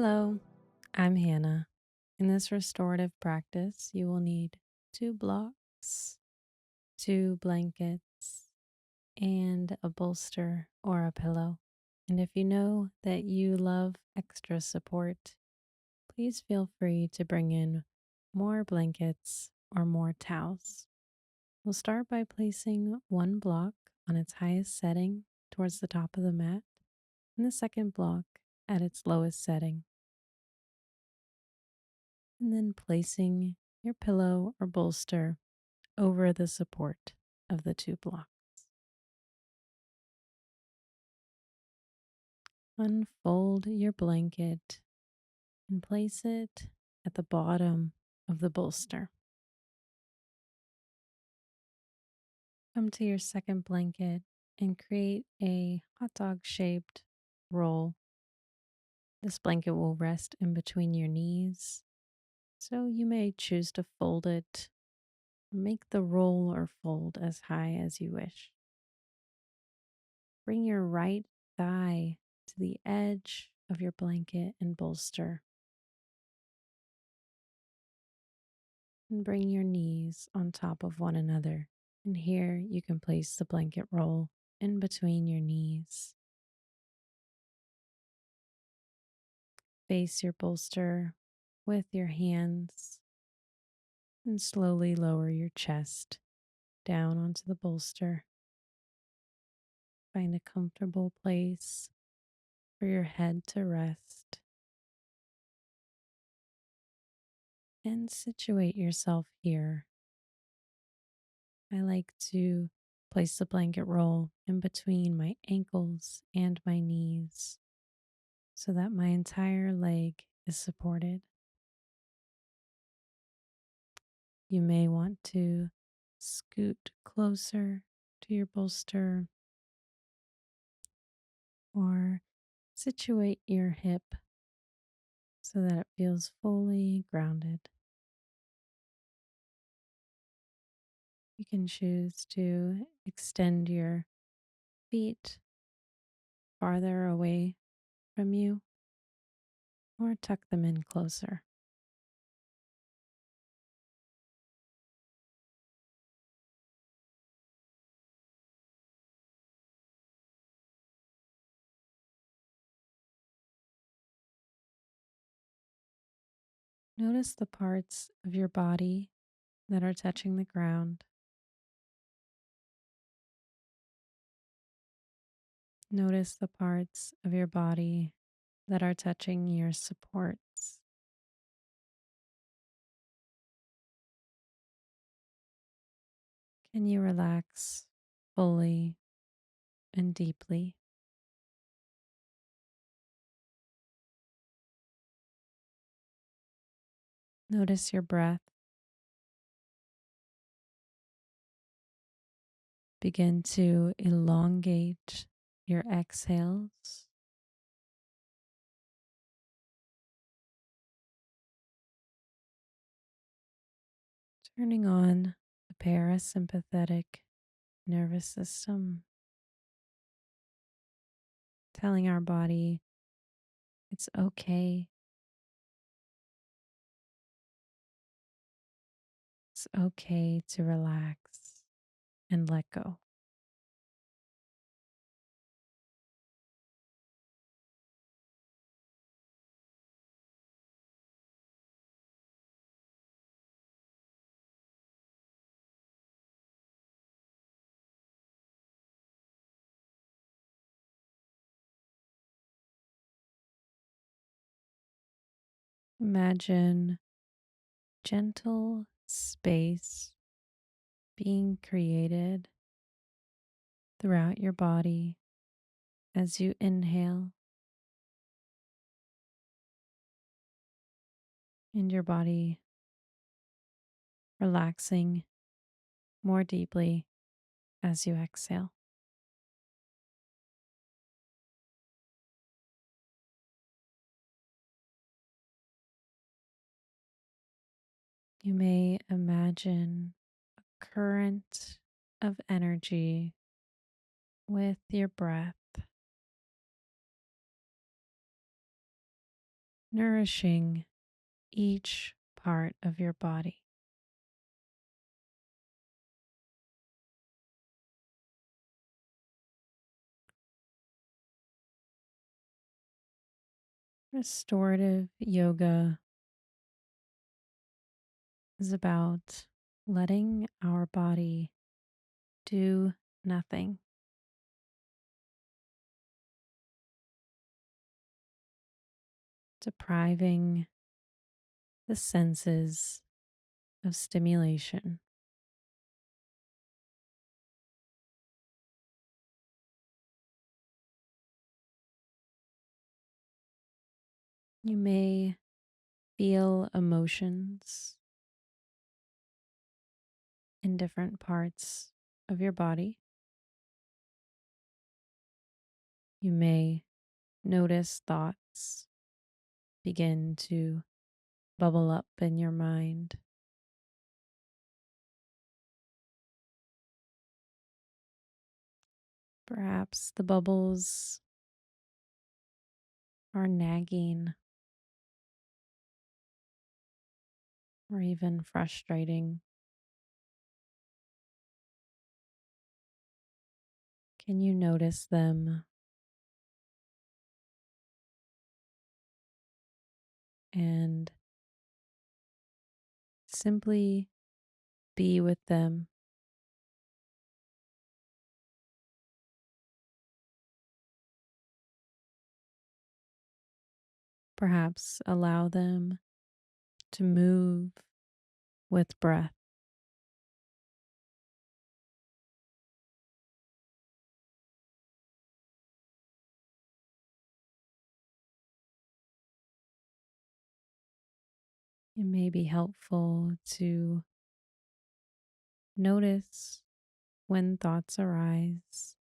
Hello, I'm Hannah. In this restorative practice, you will need two blocks, two blankets, and a bolster or a pillow. And if you know that you love extra support, please feel free to bring in more blankets or more towels. We'll start by placing one block on its highest setting towards the top of the mat, and the second block at its lowest setting, and then placing your pillow or bolster over the support of the two blocks. Unfold your blanket and place it at the bottom of the bolster. Come to your second blanket and create a hot dog shaped roll. This blanket will rest in between your knees, so you may choose to fold it or make the roll or fold as high as you wish. Bring your right thigh to the edge of your blanket and bolster, and bring your knees on top of one another. And here you can place the blanket roll in between your knees. Face your bolster with your hands and slowly lower your chest down onto the bolster. Find a comfortable place for your head to rest and situate yourself here. I like to place the blanket roll in between my ankles and my knees so that my entire leg is supported. You may want to scoot closer to your bolster or situate your hip so that it feels fully grounded. You can choose to extend your feet farther away from you or tuck them in closer. Notice the parts of your body that are touching the ground. Notice the parts of your body that are touching your supports. Can you relax fully and deeply? Notice your breath. Begin to elongate your exhales. Turning on the parasympathetic nervous system, telling our body it's okay. It's okay to relax and let go. Imagine gentle space being created throughout your body as you inhale, and your body relaxing more deeply as you exhale. You may imagine a current of energy with your breath, nourishing each part of your body. Restorative yoga is about letting our body do nothing, depriving the senses of stimulation. You may feel emotions in different parts of your body. You may notice thoughts begin to bubble up in your mind. Perhaps the bubbles are nagging or even frustrating. Can you notice them and simply be with them? Perhaps allow them to move with breath. It may be helpful to notice when thoughts arise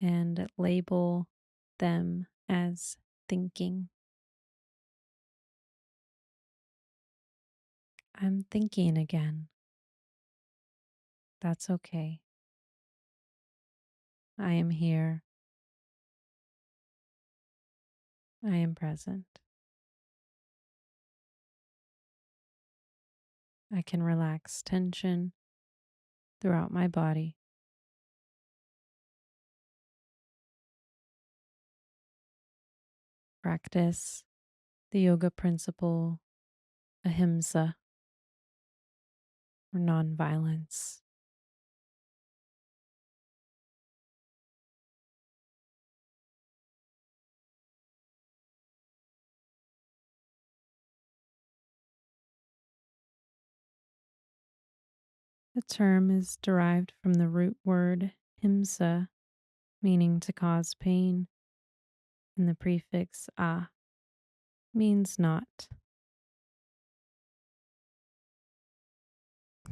and label them as thinking. I'm thinking again. That's okay. I am here. I am present. I can relax tension throughout my body. Practice the yoga principle ahimsa or nonviolence. The term is derived from the root word himsa, meaning to cause pain, and the prefix a means not.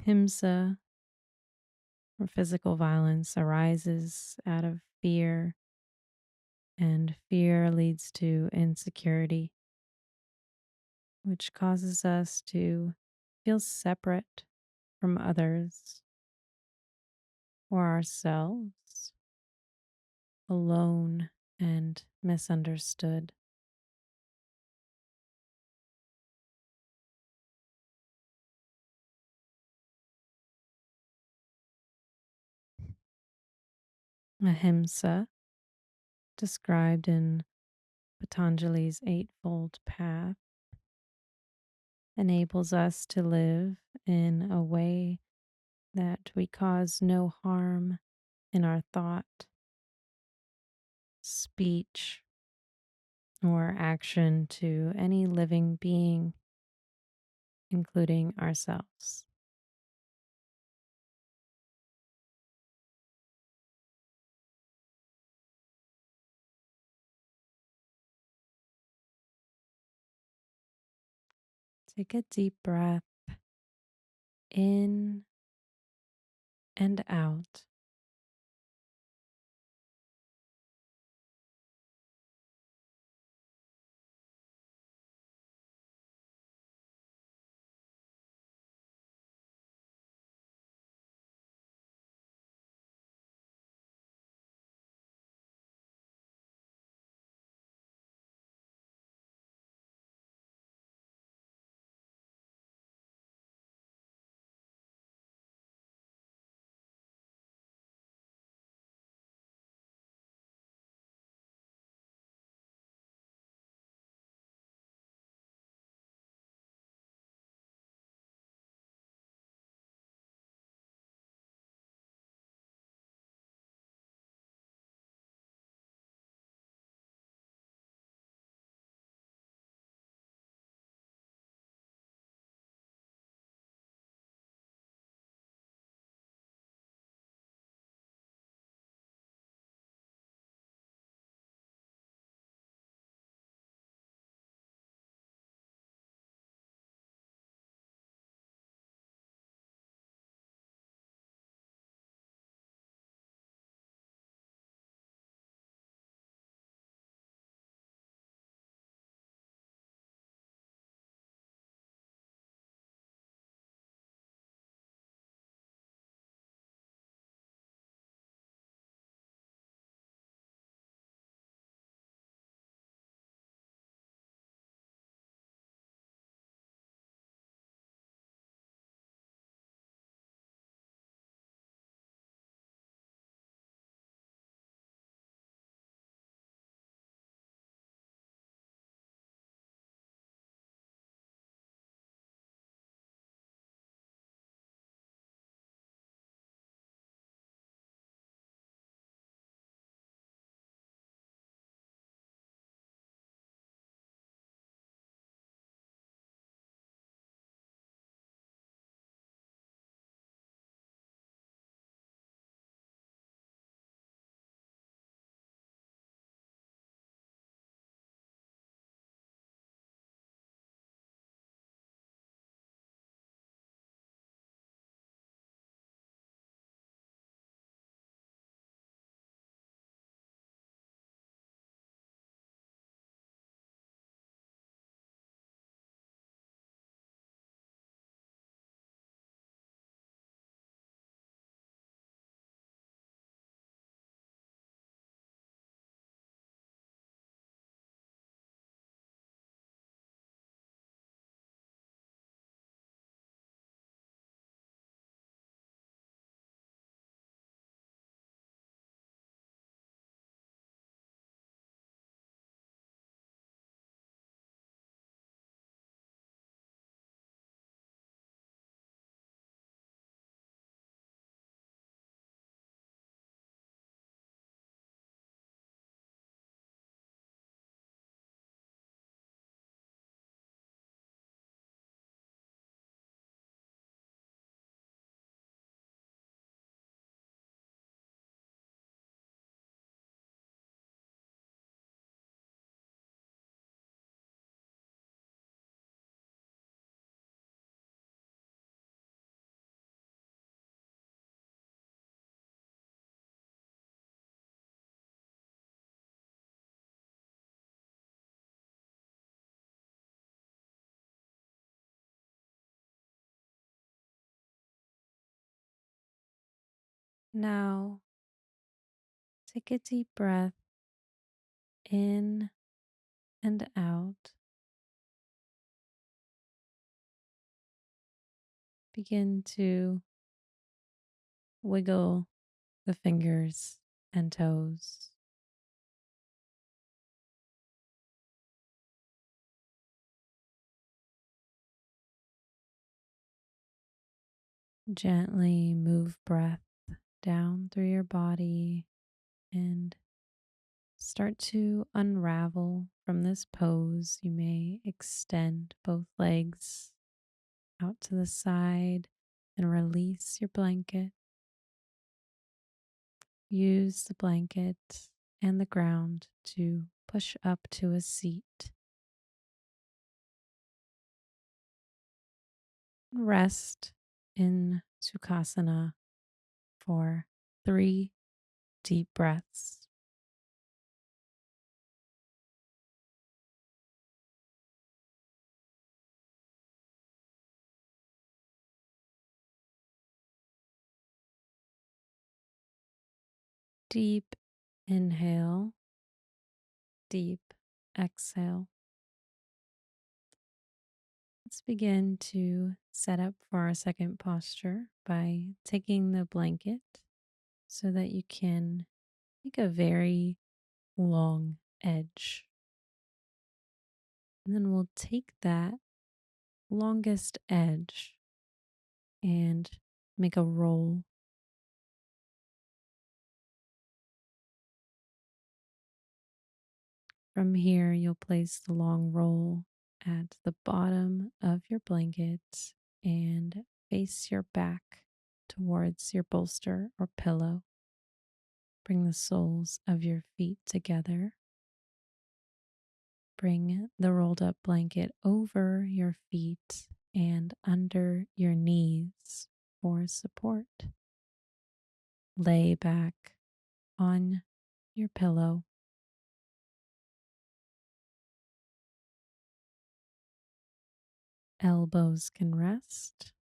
Himsa or physical violence arises out of fear, and fear leads to insecurity, which causes us to feel separate from others or ourselves, alone and misunderstood. Ahimsa, described in Patanjali's Eightfold Path, enables us to live in a way that we cause no harm in our thought, speech, or action to any living being, including ourselves. Take a deep breath in and out. Now, take a deep breath in and out. Begin to wiggle the fingers and toes. Gently move breath down through your body and start to unravel from this pose. You may extend both legs out to the side and release your blanket. Use the blanket and the ground to push up to a seat. Rest in Sukhasana for 3 deep breaths. Deep inhale, deep exhale. Let's begin to set up for our second posture by taking the blanket so that you can make a very long edge. And then we'll take that longest edge and make a roll. From here, you'll place the long roll at the bottom of your blanket and face your back towards your bolster or pillow. Bring the soles of your feet together. Bring the rolled up blanket over your feet and under your knees for support. Lay back on your pillow. Elbows can rest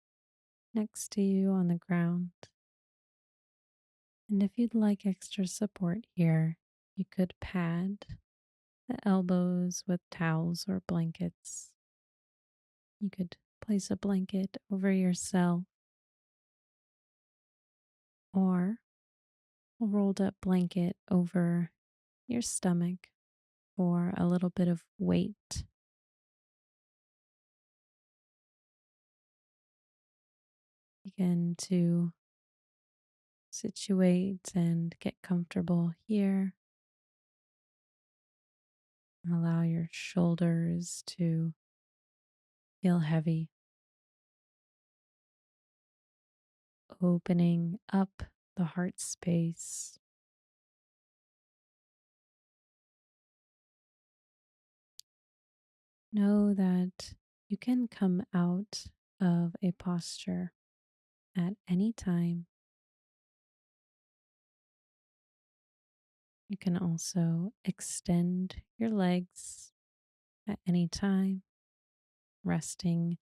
next to you on the ground. And if you'd like extra support here, you could pad the elbows with towels or blankets. You could place a blanket over yourself or a rolled up blanket over your stomach for a little bit of weight. Begin to situate and get comfortable here. Allow your shoulders to feel heavy, opening up the heart space. Know that you can come out of a posture at any time. You can also extend your legs at any time, resting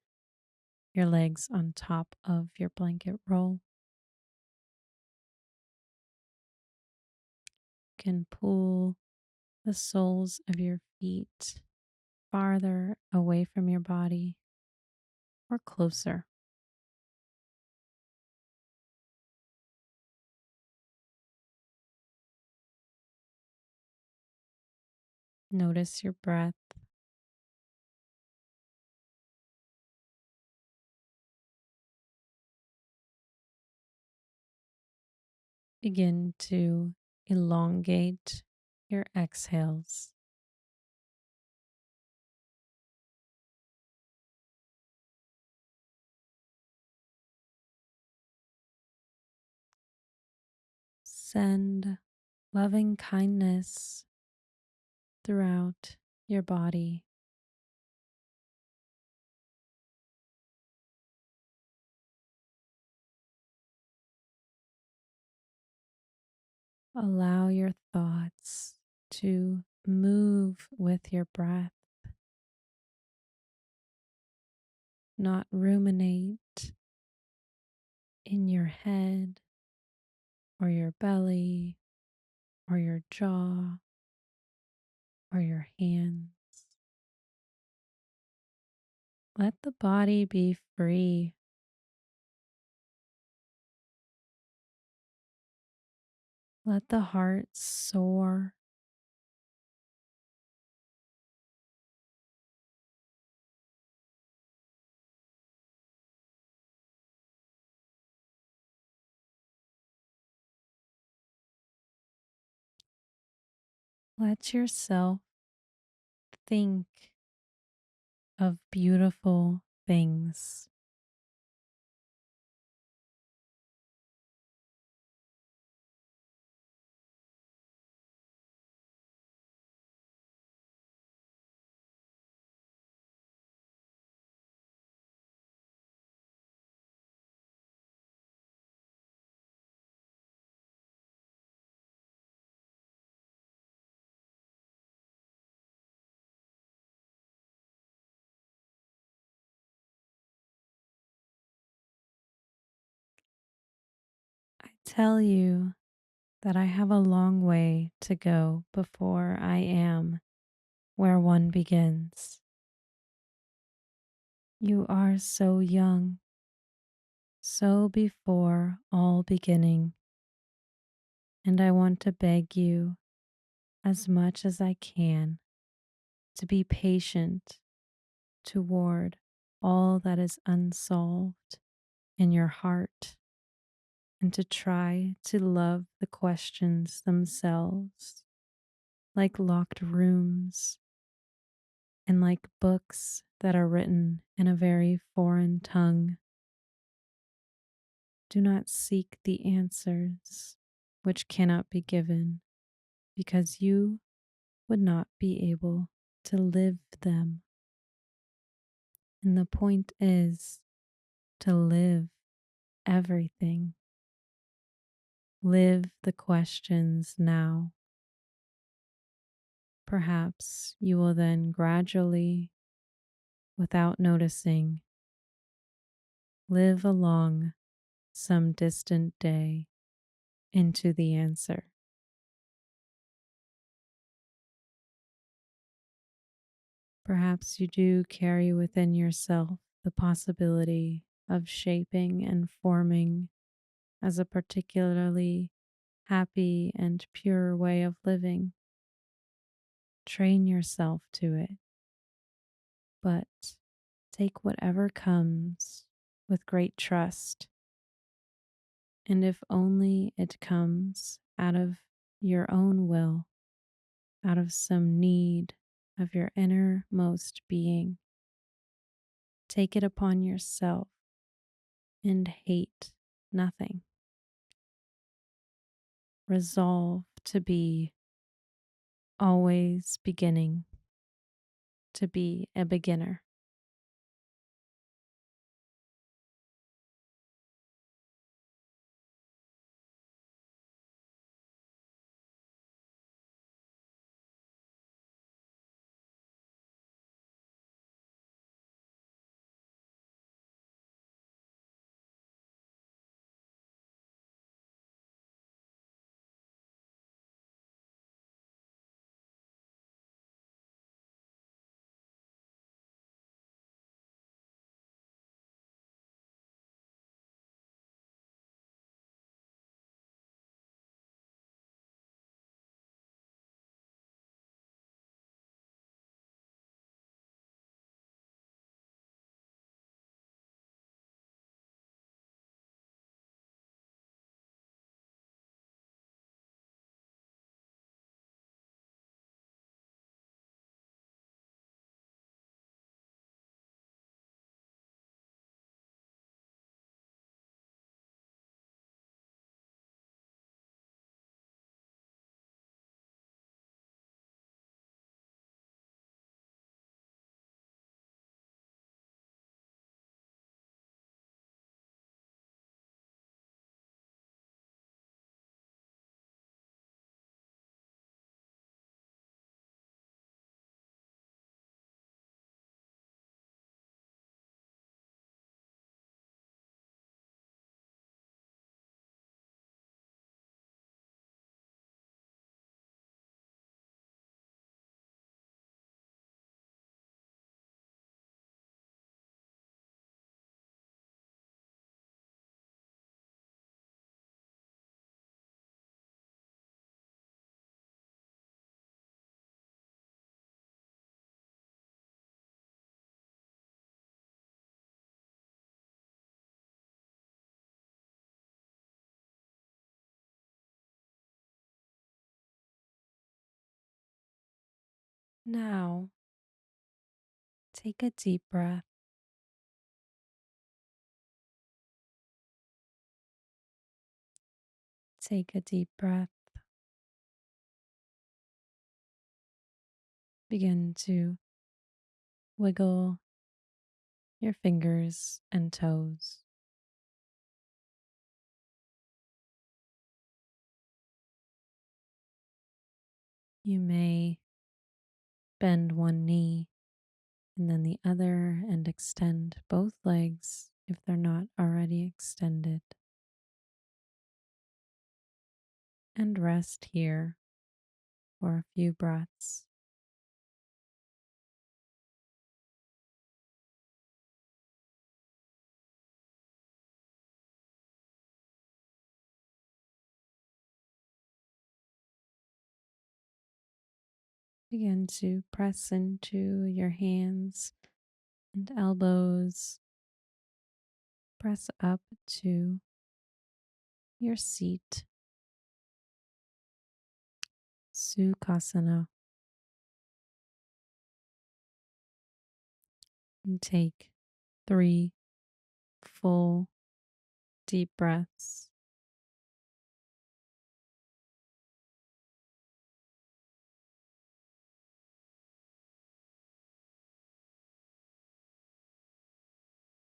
your legs on top of your blanket roll. You can pull the soles of your feet farther away from your body or closer. Notice your breath. Begin to elongate your exhales. Send loving kindness throughout your body. Allow your thoughts to move with your breath, not ruminate in your head or your belly or your jaw or your hands. Let the body be free. Let the heart soar. Let yourself think of beautiful things. I tell you that I have a long way to go before I am where one begins. You are so young, so before all beginning, and I want to beg you as much as I can to be patient toward all that is unsolved in your heart and to try to love the questions themselves like locked rooms and like books that are written in a very foreign tongue. Do not seek the answers which cannot be given because you would not be able to live them. And the point is to live everything. Live the questions now. Perhaps you will then gradually, without noticing, live along some distant day into the answer. Perhaps you do carry within yourself the possibility of shaping and forming as a particularly happy and pure way of living. Train yourself to it, but take whatever comes with great trust. And if only it comes out of your own will, out of some need of your innermost being, take it upon yourself and hate nothing. Resolve to be always beginning, to be a beginner. Now, take a deep breath. Take a deep breath. Begin to wiggle your fingers and toes. You may bend one knee and then the other and extend both legs if they're not already extended. And rest here for a few breaths. Begin to press into your hands and elbows. Press up to your seat. Sukhasana. And take 3 full deep breaths.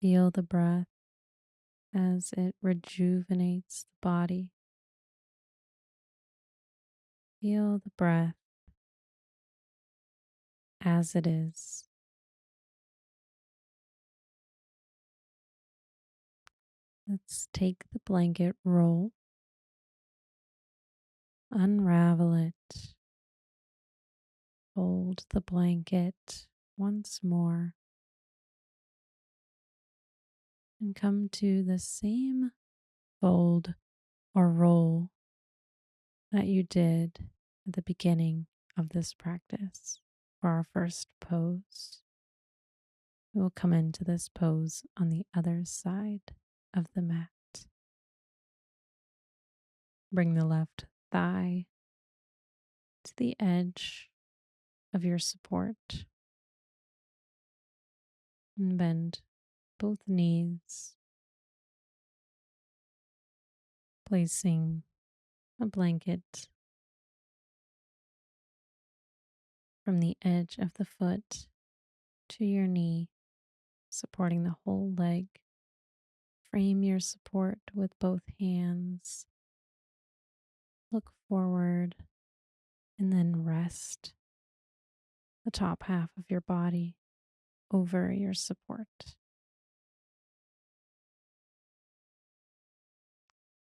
Feel the breath as it rejuvenates the body. Feel the breath as it is. Let's take the blanket roll, unravel it, fold the blanket once more, and come to the same fold or roll that you did at the beginning of this practice for our first pose. We will come into this pose on the other side of the mat. Bring the left thigh to the edge of your support and bend both knees, placing a blanket from the edge of the foot to your knee, supporting the whole leg. Frame your support with both hands. Look forward and then rest the top half of your body over your support.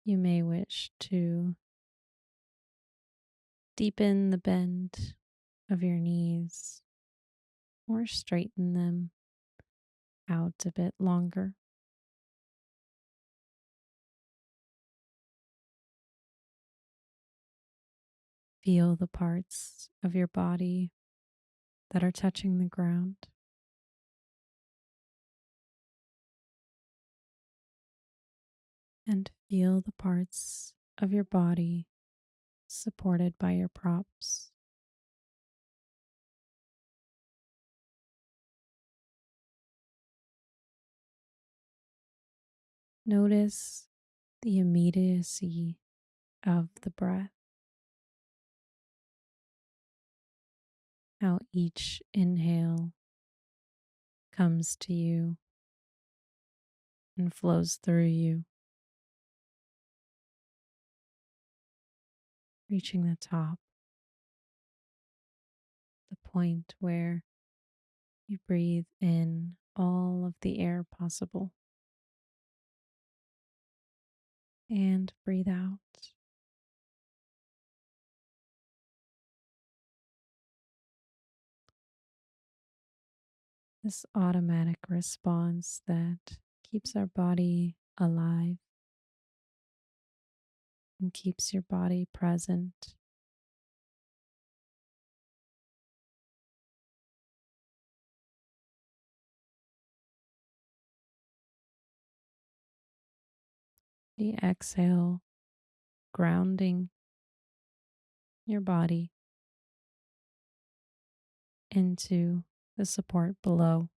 You may wish to deepen the bend of your knees or straighten them out a bit longer. Feel the parts of your body that are touching the ground. And feel the parts of your body supported by your props. Notice the immediacy of the breath, how each inhale comes to you and flows through you, reaching the top, the point where you breathe in all of the air possible and breathe out. This automatic response that keeps our body alive and keeps your body present. The exhale, grounding your body into the support below.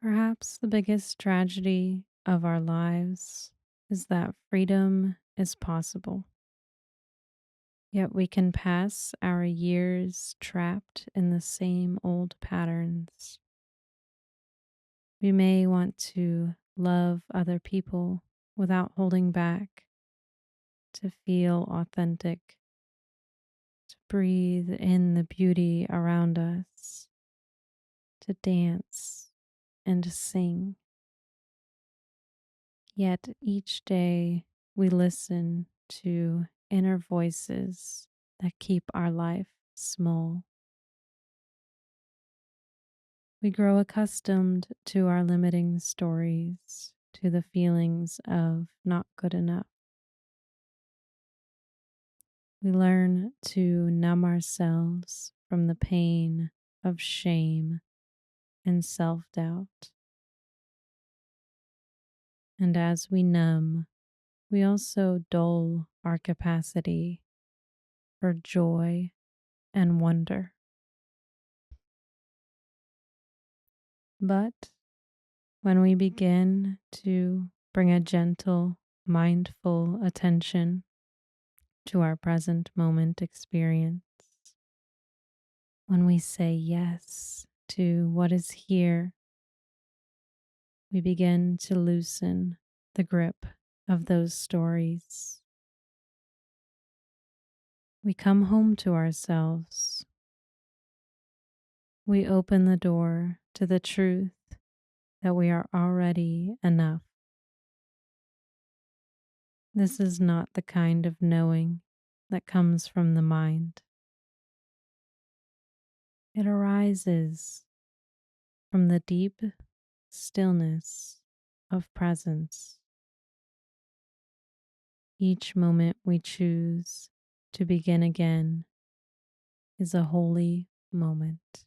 Perhaps the biggest tragedy of our lives is that freedom is possible. Yet we can pass our years trapped in the same old patterns. We may want to love other people without holding back, to feel authentic, to breathe in the beauty around us, to dance and to sing. Yet each day we listen to inner voices that keep our life small. We grow accustomed to our limiting stories, to the feelings of not good enough. We learn to numb ourselves from the pain of shame and self doubt. And as we numb, we also dull our capacity for joy and wonder. But when we begin to bring a gentle, mindful attention to our present moment experience, when we say yes to what is here, we begin to loosen the grip of those stories. We come home to ourselves. We open the door to the truth that we are already enough. This is not the kind of knowing that comes from the mind. It arises from the deep stillness of presence. Each moment we choose to begin again is a holy moment.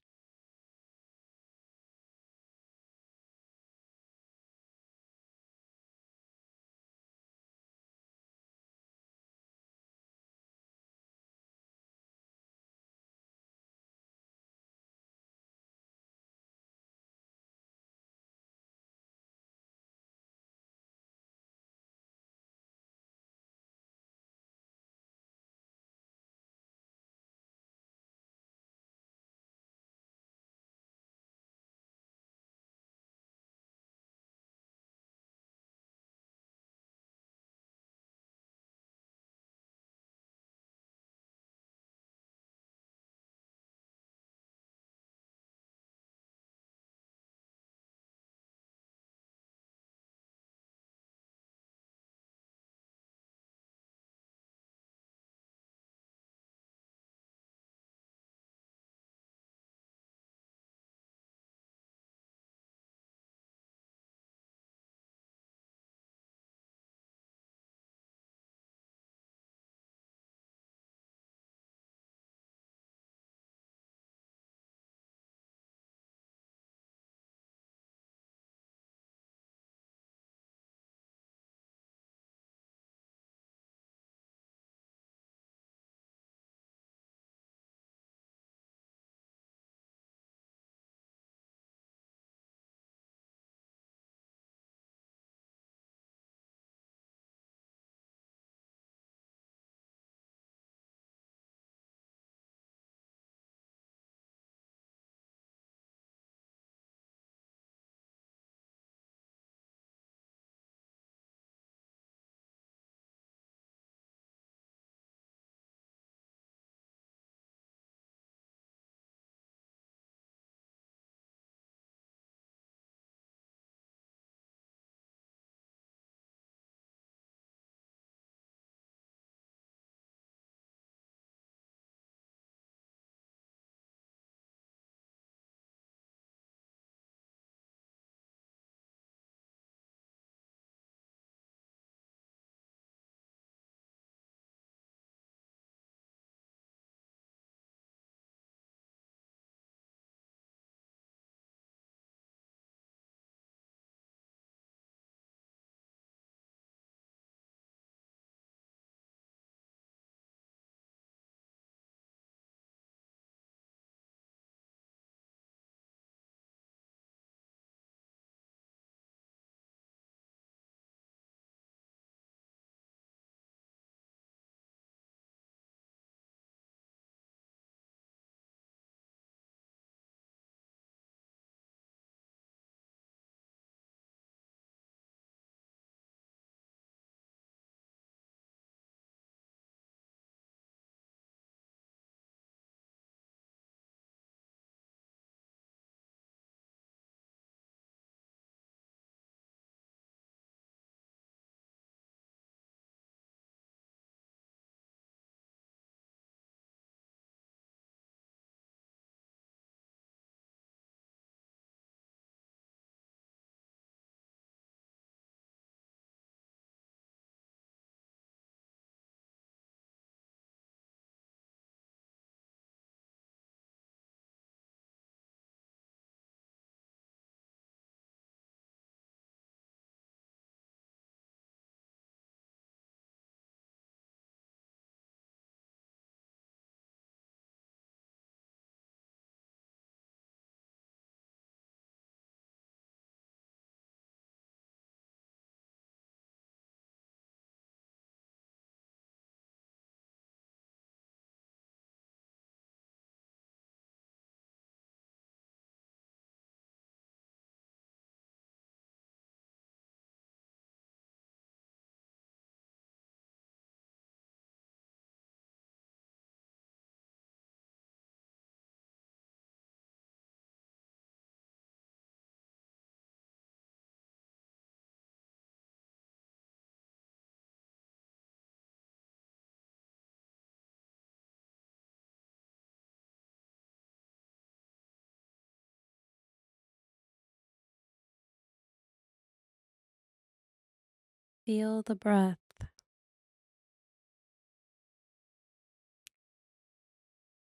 Feel the breath.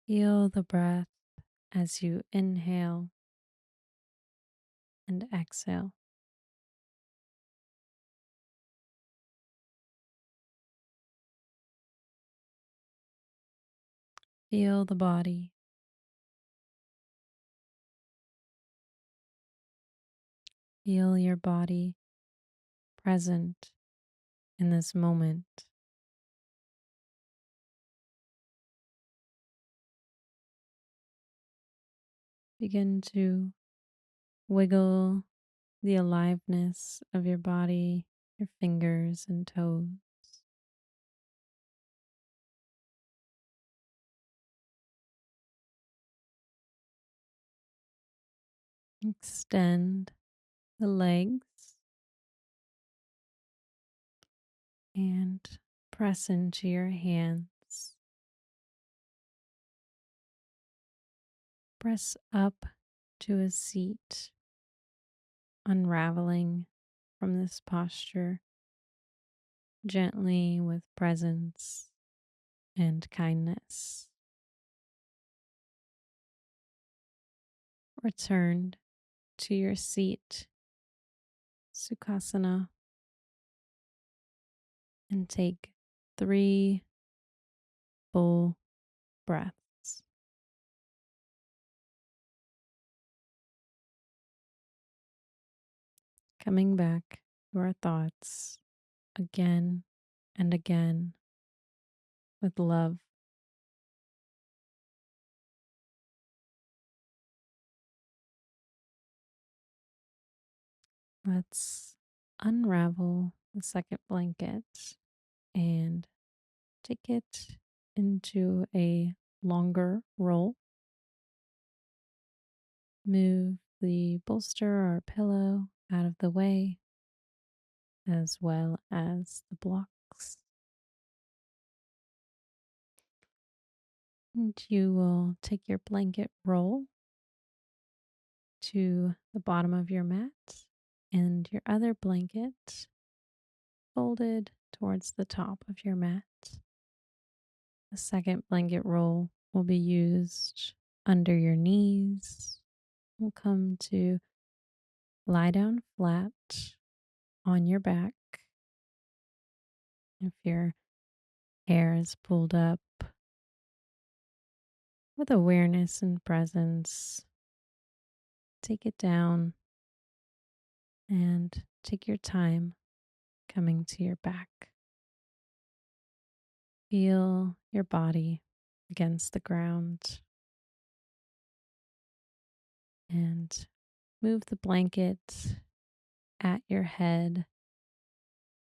Feel the breath as you inhale and exhale. Feel the body. Feel your body present in this moment. Begin to wiggle the aliveness of your body, your fingers and toes. Extend the legs and press into your hands. Press up to a seat, unraveling from this posture gently with presence and kindness. Return to your seat, Sukhasana, and take 3 full breaths. Coming back to our thoughts again and again with love. Let's unravel the second blanket and take it into a longer roll. Move the bolster or pillow out of the way, as well as the blocks. And you will take your blanket roll to the bottom of your mat and your other blanket folded towards the top of your mat. The second blanket roll will be used under your knees. We'll come to lie down flat on your back. If your hair is pulled up, with awareness and presence, take it down and take your time coming to your back. Feel your body against the ground and move the blanket at your head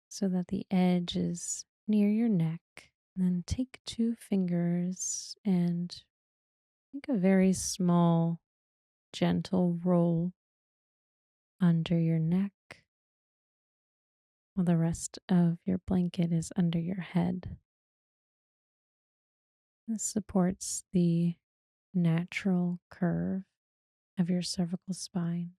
so that the edge is near your neck. And then take 2 fingers and make a very small, gentle roll under your neck while the rest of your blanket is under your head. This supports the natural curve of your cervical spine.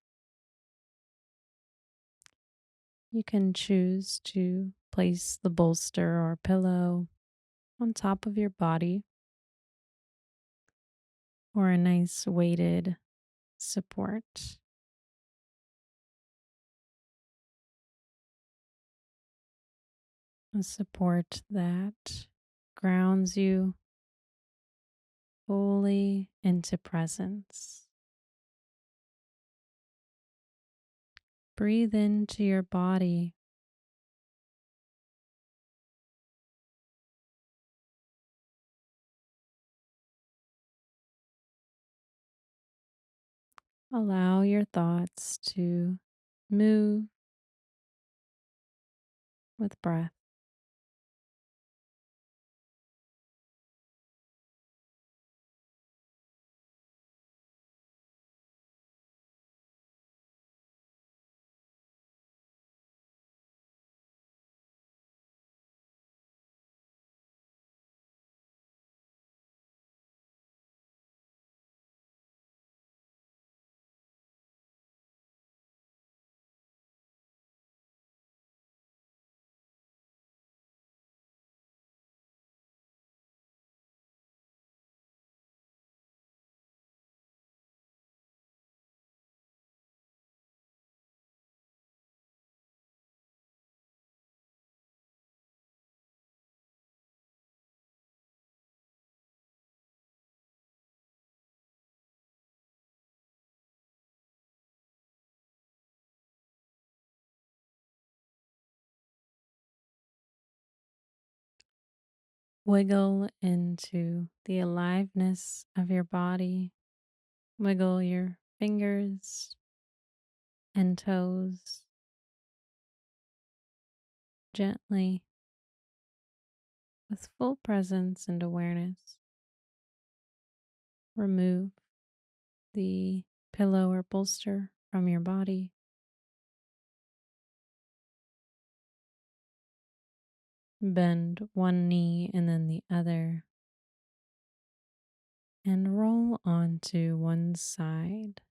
You can choose to place the bolster or pillow on top of your body or a nice weighted support. A support that grounds you fully into presence. Breathe into your body. Allow your thoughts to move with breath. Wiggle into the aliveness of your body. Wiggle your fingers and toes gently with full presence and awareness. Remove the pillow or bolster from your body. Bend one knee and then the other, and roll onto one side.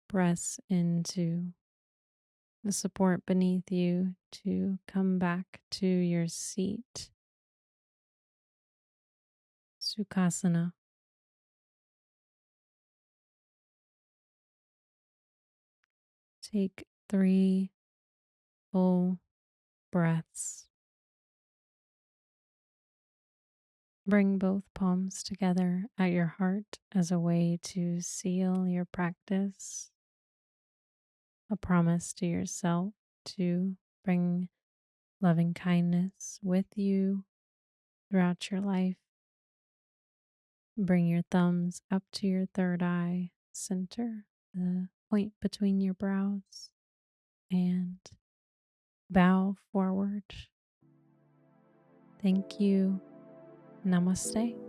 Press into the support beneath you to come back to your seat. Sukhasana. Take 3 full breaths. Bring both palms together at your heart as a way to seal your practice, a promise to yourself to bring loving kindness with you throughout your life. Bring your thumbs up to your third eye center, the point between your brows, and bow forward. Thank you. Namaste.